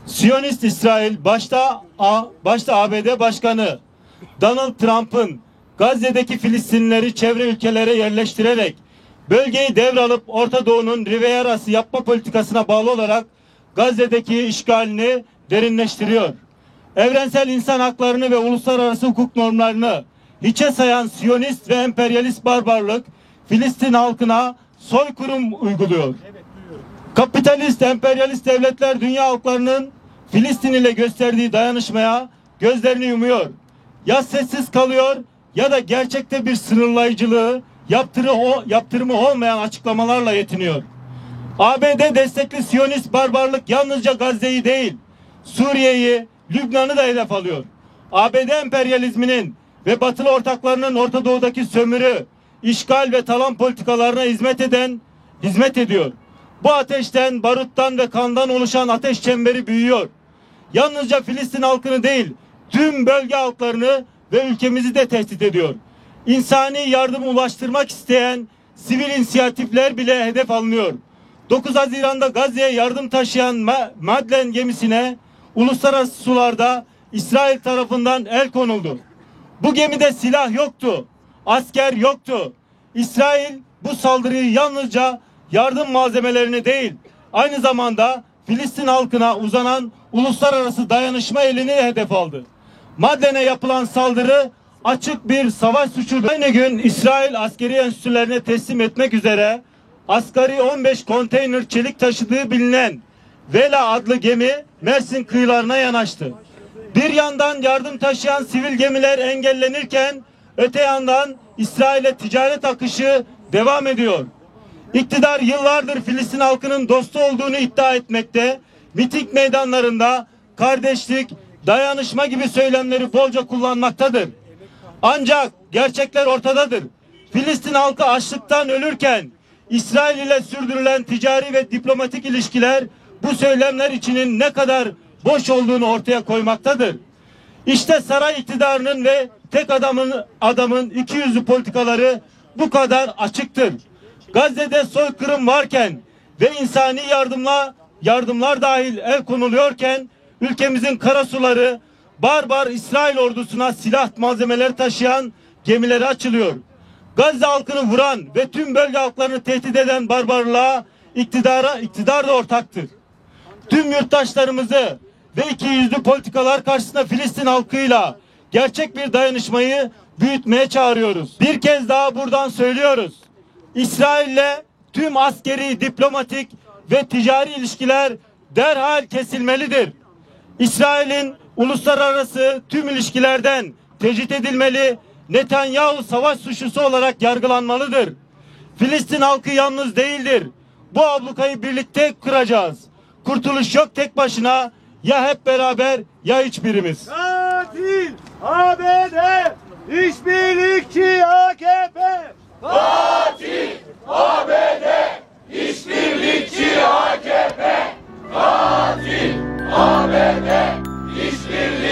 Siyonist İsrail başta ABD Başkanı Donald Trump'ın Gazze'deki Filistinlileri çevre ülkelere yerleştirerek bölgeyi devralıp Orta Doğu'nun Riviera'sı yapma politikasına bağlı olarak Gazze'deki işgalini derinleştiriyor. Evrensel insan haklarını ve uluslararası hukuk normlarını hiçe sayan Siyonist ve emperyalist barbarlık Filistin halkına soykırım uyguluyor. Kapitalist, emperyalist devletler dünya halklarının Filistin ile gösterdiği dayanışmaya gözlerini yumuyor. Ya sessiz kalıyor ya da gerçekte bir sınırlayıcılığı, yaptırımı olmayan açıklamalarla yetiniyor. ABD destekli Siyonist barbarlık yalnızca Gazze'yi değil, Suriye'yi, Lübnan'ı da hedef alıyor. ABD emperyalizminin ve batılı ortaklarının Orta Doğu'daki sömürü, işgal ve talan politikalarına hizmet ediyor. Bu ateşten, baruttan ve kandan oluşan ateş çemberi büyüyor. Yalnızca Filistin halkını değil, tüm bölge halklarını ve ülkemizi de tehdit ediyor. İnsani yardımı ulaştırmak isteyen sivil inisiyatifler bile hedef alınıyor. 9 Haziran'da Gazze'ye yardım taşıyan Madlen gemisine uluslararası sularda İsrail tarafından el konuldu. Bu gemide silah yoktu, asker yoktu. İsrail bu saldırıyı yalnızca yardım malzemelerini değil, aynı zamanda Filistin halkına uzanan uluslararası dayanışma elini hedef aldı. Madlen'e yapılan saldırı açık bir savaş suçudur. Aynı gün İsrail askeri enstitülerine teslim etmek üzere asgari 15 konteyner çelik taşıdığı bilinen Vela adlı gemi Mersin kıyılarına yanaştı. Bir yandan yardım taşıyan sivil gemiler engellenirken öte yandan İsrail'e ticaret akışı devam ediyor. İktidar yıllardır Filistin halkının dostu olduğunu iddia etmekte, miting meydanlarında kardeşlik, dayanışma gibi söylemleri bolca kullanmaktadır. Ancak gerçekler ortadadır. Filistin halkı açlıktan ölürken İsrail ile sürdürülen ticari ve diplomatik ilişkiler bu söylemler içinin ne kadar boş olduğunu ortaya koymaktadır. İşte saray iktidarının ve tek adamın ikiyüzlü politikaları bu kadar açıktır. Gazze'de soykırım varken ve insani yardımlar dahil el konuluyorken ülkemizin karasuları barbar İsrail ordusuna silah malzemeleri taşıyan gemileri açılıyor. Gazze halkını vuran ve tüm bölge halklarını tehdit eden barbarlığa iktidar da ortaktır. Tüm yurttaşlarımızı ve ikiyüzlü politikalar karşısında Filistin halkıyla gerçek bir dayanışmayı büyütmeye çağırıyoruz. Bir kez daha buradan söylüyoruz. İsrail'le tüm askeri, diplomatik ve ticari ilişkiler derhal kesilmelidir. İsrail'in uluslararası tüm ilişkilerden tecrit edilmeli, Netanyahu savaş suçlusu olarak yargılanmalıdır. Filistin halkı yalnız değildir. Bu ablukayı birlikte kıracağız. Kurtuluş yok tek başına, ya hep beraber ya hiçbirimiz. Katil ABD, işbirlikçi AKP. Katil